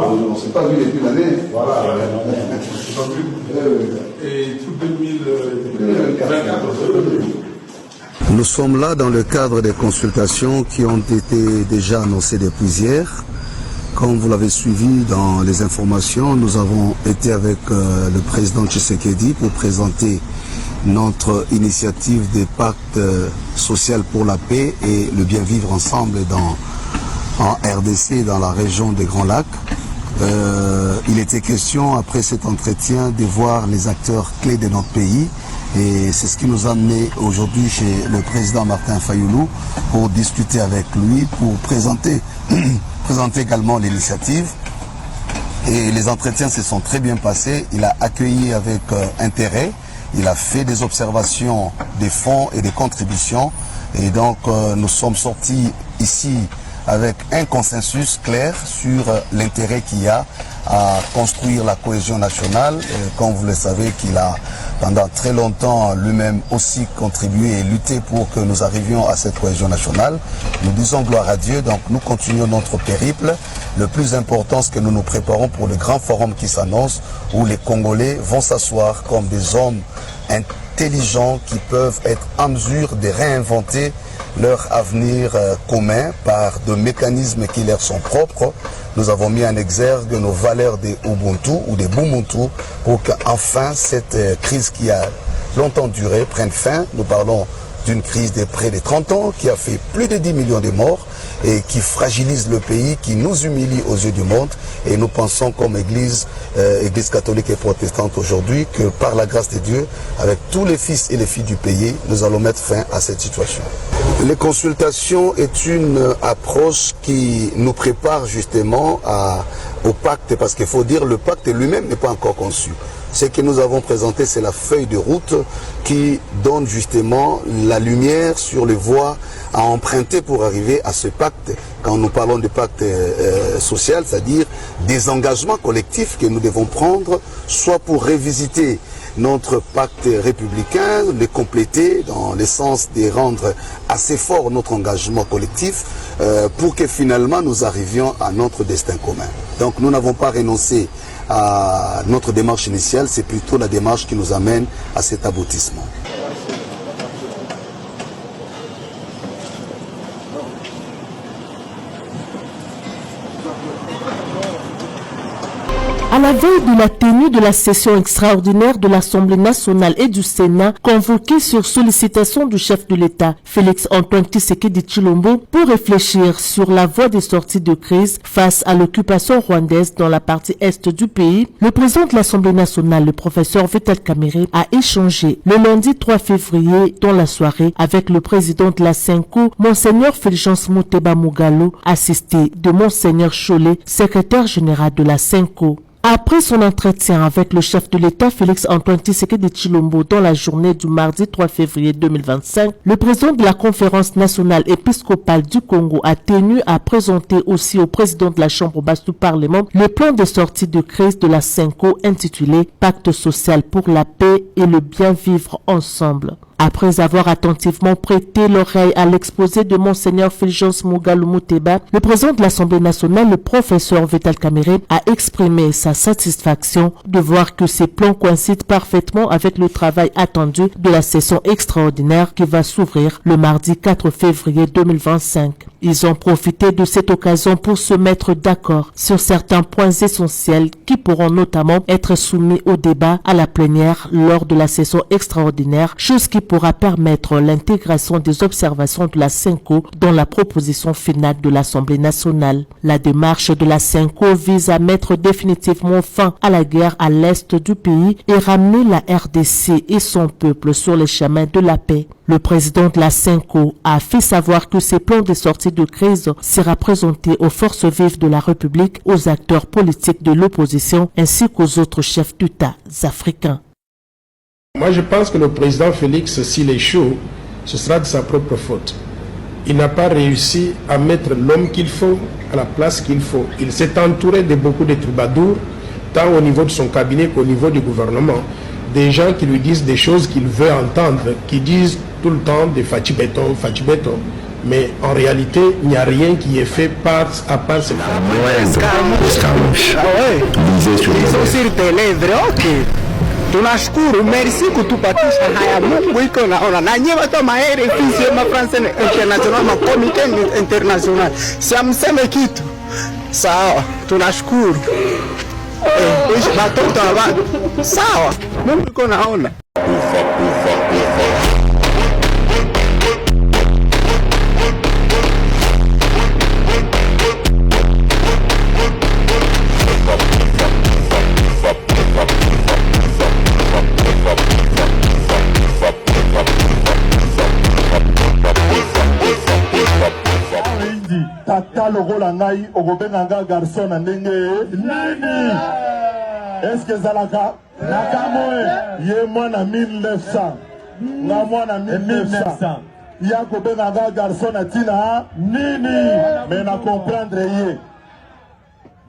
On ne s'est pas vu depuis l'année. Voilà. Et tout 2024. Nous sommes là dans le cadre des consultations qui ont été déjà annoncées depuis hier. Comme vous l'avez suivi dans les informations, nous avons été avec le président Tshisekedi pour présenter notre initiative des pactes social pour la paix et le bien vivre ensemble en RDC, dans la région des Grands Lacs. Il était question, après cet entretien, de voir les acteurs clés de notre pays. Et c'est ce qui nous a amené aujourd'hui chez le président Martin Fayulu pour discuter avec lui, pour présenter également l'initiative. Et les entretiens se sont très bien passés. Il a accueilli avec intérêt. Il a fait des observations des fonds et des contributions. Et donc nous sommes sortis ici avec un consensus clair sur l'intérêt qu'il y a à construire la cohésion nationale. Et comme vous le savez, qu'il a pendant très longtemps lui-même aussi contribué et lutté pour que nous arrivions à cette cohésion nationale. Nous disons gloire à Dieu, donc nous continuons notre périple. Le plus important, c'est que nous nous préparons pour le grand forum qui s'annonce, où les Congolais vont s'asseoir comme des hommes intelligents qui peuvent être en mesure de réinventer leur avenir commun par des mécanismes qui leur sont propres. Nous avons mis en exergue nos valeurs des Ubuntu ou des Bumuntu pour qu'enfin cette crise qui a longtemps duré prenne fin. Nous parlons d'une crise de près de 30 ans qui a fait plus de 10 millions de morts et qui fragilise le pays, qui nous humilie aux yeux du monde. Et nous pensons comme Église catholique et protestante aujourd'hui que par la grâce de Dieu, avec tous les fils et les filles du pays, nous allons mettre fin à cette situation. Les consultations est une approche qui nous prépare justement au pacte, parce qu'il faut dire le pacte lui-même n'est pas encore conçu. Ce que nous avons présenté, c'est la feuille de route qui donne justement la lumière sur les voies à emprunter pour arriver à ce pacte. Quand nous parlons de pacte social, c'est-à-dire des engagements collectifs que nous devons prendre, soit pour revisiter notre pacte républicain, le compléter dans le sens de rendre assez fort notre engagement collectif pour que finalement nous arrivions à notre destin commun. Donc nous n'avons pas renoncé à notre démarche initiale, c'est plutôt la démarche qui nous amène à cet aboutissement. À la veille de la tenue de la session extraordinaire de l'Assemblée nationale et du Sénat, convoquée sur sollicitation du chef de l'État, Félix Antoine Tshisekedi Tshilombo, pour réfléchir sur la voie des sorties de crise face à l'occupation rwandaise dans la partie est du pays, le président de l'Assemblée nationale, le professeur Vital Kamerhe, a échangé le lundi 3 février dans la soirée avec le président de la Senko, Monseigneur Fulgence Muteba Mugalo, assisté de Monseigneur Cholet, secrétaire général de la Senko. Après son entretien avec le chef de l'État Félix Antoine Tshisekedi Tshilombo dans la journée du mardi 3 février 2025, le président de la Conférence nationale épiscopale du Congo a tenu à présenter aussi au président de la Chambre basse du Parlement le plan de sortie de crise de la Senko intitulé « Pacte social pour la paix et le bien vivre ensemble ». Après avoir attentivement prêté l'oreille à l'exposé de Monseigneur Fulgence Mugalo Muteba, le président de l'Assemblée nationale, le professeur Vital Kamerhe, a exprimé sa satisfaction de voir que ces plans coïncident parfaitement avec le travail attendu de la session extraordinaire qui va s'ouvrir le mardi 4 février 2025. Ils ont profité de cette occasion pour se mettre d'accord sur certains points essentiels qui pourront notamment être soumis au débat à la plénière lors de la session extraordinaire, chose qui pourra permettre l'intégration des observations de la Senko dans la proposition finale de l'Assemblée nationale. La démarche de la Senko vise à mettre définitivement fin à la guerre à l'est du pays et ramener la RDC et son peuple sur les chemins de la paix. Le président de la Senko a fait savoir que ces plans de sortie de crise sera présenté aux forces vives de la République, aux acteurs politiques de l'opposition ainsi qu'aux autres chefs d'État africains. Moi, je pense que le président Félix, s'il est chaud, ce sera de sa propre faute. Il n'a pas réussi à mettre l'homme qu'il faut à la place qu'il faut. Il s'est entouré de beaucoup de troubadours, tant au niveau de son cabinet qu'au niveau du gouvernement. Des gens qui lui disent des choses qu'il veut entendre, qui disent tout le temps des fachi béton. Mais en réalité, il n'y a rien qui est fait à part ce Escarmouche. Hizo sur tes lèvres, ok. Tunashukuru, merci kutupatisha haya. Mungu iko naona. Na nyie watu ma RFI ma France International ma Comité International. Siamseme kitu. Sawa, tunashukuru. Watoto wa watu. Sawa, Mungu iko naona. Tata logola ngai ogobenga garçon na ndenge nini? Est-ce que zalaka nakamoe ye mwana 1900 nga mwana 1900 ya kobenga garçon na tina nini? Mais na comprendre ye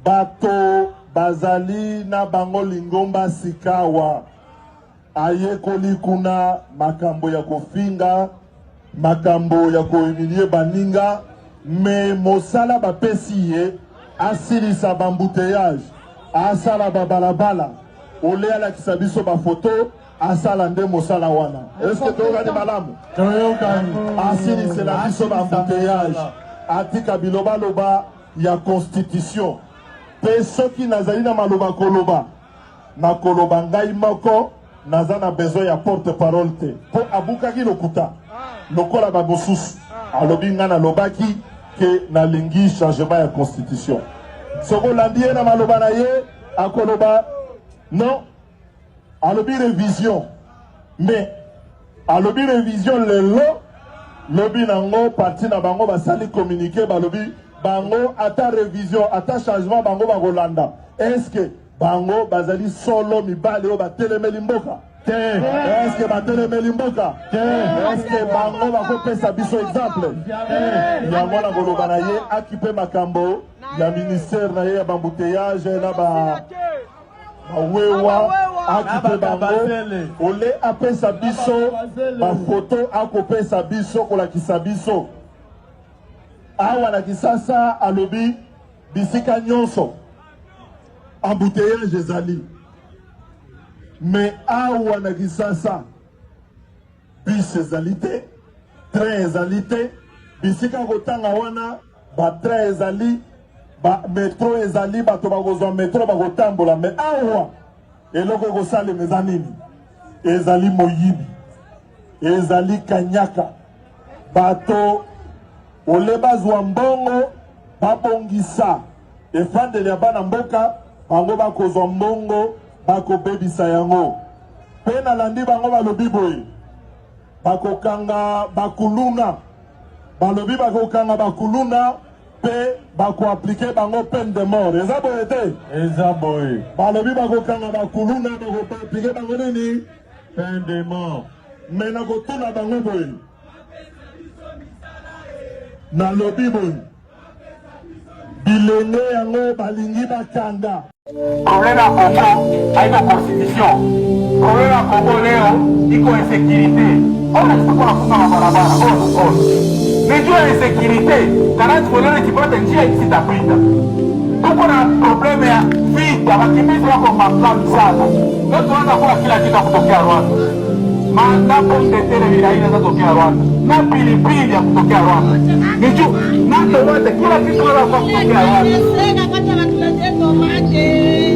bato bazali na bango lingomba sikawa ayekoli kuna makambo ya kofinga makambo ya koemilie baninga. Mais mosala bapesi ye asilisa bambuteyage asala babalabala ole alakisa biso bafoto asala nde mosala wana. Est-ce que toyokani malamu? Asilisela biso bambuteyage atika bilobaloba ya constitution pe soki nazali na maloba koloba nakoloba ngai moko naza na besoin ya porte parole te po abukaki lokuta lokola bamosusu alobi nga nalobaki que na lingi changement ya constitution. Soko landie na maloba na ye akoloba non alobi révision mais alobi révision lelo lobi nango parti na bango basali communiquer balobi bango ata révision ata changement bango bakolanda. Est-ce que bango bazali solo mibale o batelemeli mboka? Est-ce que batelemeli mboka? Est-ce que bango bakopesa biso exemple? Yango na koloba na ye akipe makambo ya ministère na ye ya bambuteyage na bawewa akipe bango ole apesa biso bafoto akopesa biso kolakisa biso awa na kisasa alobi bisika nyonso embouteillage ezali. Mais awa na kisasa bis ezali te, train ezali te, bisika kotanga wana ba train ezali, ba metro ezali, bato bakozwa metro bakotambola. Mais awa eloko ekosalema eza nini? Ezali moyibi, ezali kanyaka. Bato ole bazwa mbongo babongisa efandeli ya bana mboka bango bakozwa mbongo bakobebisa yango. Pe nalandi bango balobi boye bakokanga bakuluna, balobi bakokanga bakuluna pe bakoaplike bango peine de mort. Eza boye te? Eza boye. Balobi bakokanga bakuluna bakoaplike bango nini? Peine de mort. Mais nakotuna bango boye na lobi boye bilenge yango balingi bakanga. Problème à Congo, haiko constitution. Problème à Congo leo, iko insécurité. Ona tuko nafunga mabarabara, ona. Mais juu ya insécurité, kana tukolele kipata njia ikitapita. Tuko na problème ya vita, wakimbizi wako maflamu sana. Ndio tunaanza kuwa kila kitu kutokea Rwanda. Na pombe tele bila ina kutokea Rwanda. Na pilipili ya kutokea Rwanda. Ni juu na wote kila kitu wala kutokea Rwanda.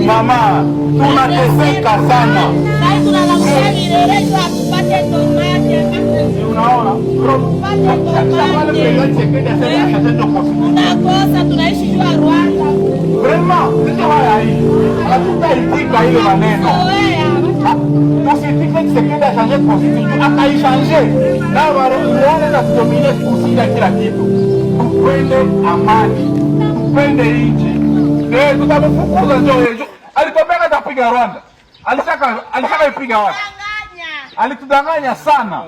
Mama, tunateseka sana. Sasa tunalakuwa milelezo akupate tomate. Unaona? Tunakosa tunaishi jua Rwanda. Vraiment, sisi haya hii. Hatutaitika ile maneno. Tusitique Tshisekedi a changé de constitution, akaichange. Na Rwanda na kudomine kushinda kila kitu. Tupende amani, tupende nchi. Tutamfukuza njoo. Alitobeka atapiga Rwanda. Alitaka ipiga wapi? Alitudanganya sana.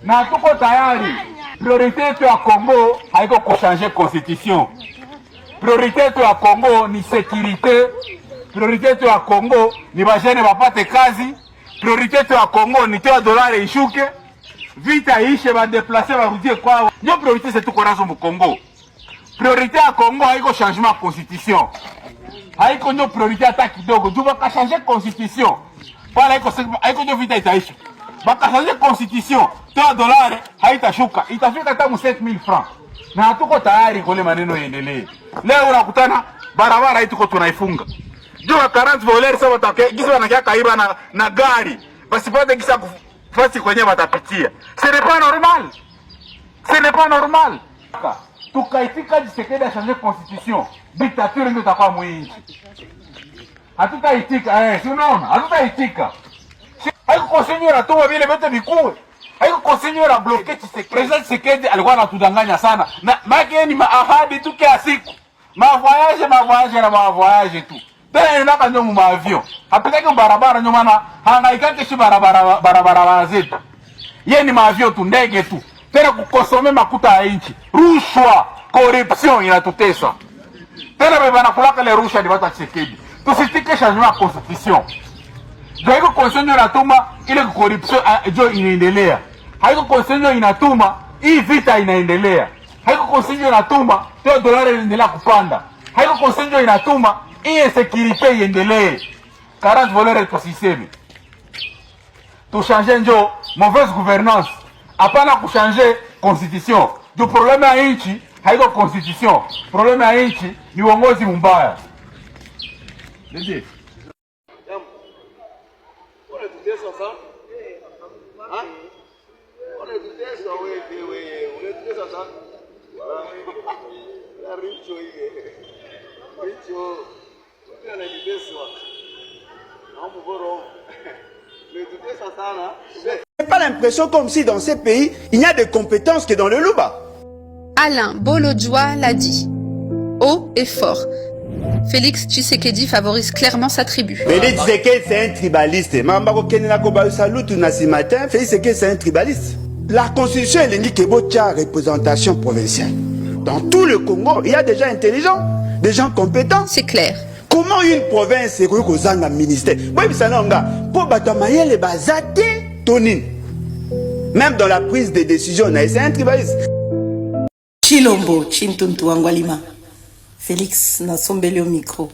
Na tuko tayari. Priorité yetu ya Congo haiko kuchanger constitution. Priorité yetu ya Congo ni sécurité. Priorité yetu ya Congo ni bajene bapate kazi. Priorité yetu ya Congo ni toa dolari ishuke. vita ishe ba déplacer ba rudie kwao. Ndio priorité c'est tuko nazo mu Congo. Priorité ya Congo haiko changement de constitution. Haiko ndio priorité hata kidogo. Juu baka changer constitution. Pala haiko ndio vita itaisha. Baka changer constitution. Toa dolari haitashuka. Itafika hata 7000 francs. Na hatuko tayari kule maneno yaendelee. Leo unakutana barabara hii tuko tunaifunga. Juu 40 voleurs sawa take gisi wanakia kaiba na gari. Basi pate gisa kufasi kwenye watapitia. Ce n'est pas normal. Ce n'est pas normal. Tukaitika Tshisekedi a changer constitution. Dictature ndio itakuwa mwingi. Hatutaitika si unaona? Hatutaitika. Haiko konsenyo la toa vile vyote vikue. Haiko konsenyo la bloquer Tshisekedi. President Tshisekedi alikuwa anatudanganya sana. Na maki ni maahadi tu kila siku. Ma voyage tu. Tena inaka ndio mu avion. Hapeleke barabara ndio maana hangaikake shi barabara zetu. Yeye ni avion tu, ndege tu. Tena kukosome makuta ya nchi. Rushwa, corruption inatutesa. Tena beba na kulaka le rushwa ni watu wa Tshisekedi. Tusitike changement ya constitution. Ndio iko konsenyo inatuma ile corruption jo inaendelea. Haiko konsenyo inatuma hii vita inaendelea. Haiko konsenyo inatuma toa dolari inaendelea kupanda. Haiko konsenyo inatuma hii insécurité iendelee. 40 voleurs tusiseme. Tu changer njo mauvaise gouvernance. Hapana kuchanger constitution. Du problème ya nchi haiko constitution. Problème ya nchi ni uongozi mbaya. Ndio. J'ai pas l'impression comme si dans ces pays, il n'y a de compétences que dans le Luba. Alain Bolodjoa l'a dit, haut et fort. Félix Tshisekedi favorise clairement sa tribu. Félix Tshisekedi, c'est un tribaliste. Mambako Kenina Kobayu Salutu Nasi Matin, Félix Tshisekedi, c'est un tribaliste. La constitution, elle indique que représentation provinciale. Dans tout le Congo, il y a des gens intelligents, des gens compétents. C'est clair. Comment une province est aux un ministère? Même dans la prise de décision, c'est un tribaliste. Chilombo, Chintuntu Angwalima. Félix na sombeli au micro.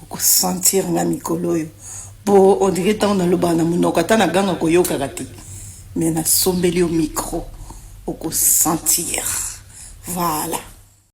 Oko sentir nga mikolo yo. Bo on dirait tant na loba na munoko ata na ganga koyoka kati. Mais na sombeli au micro. Oko sentir. Voilà.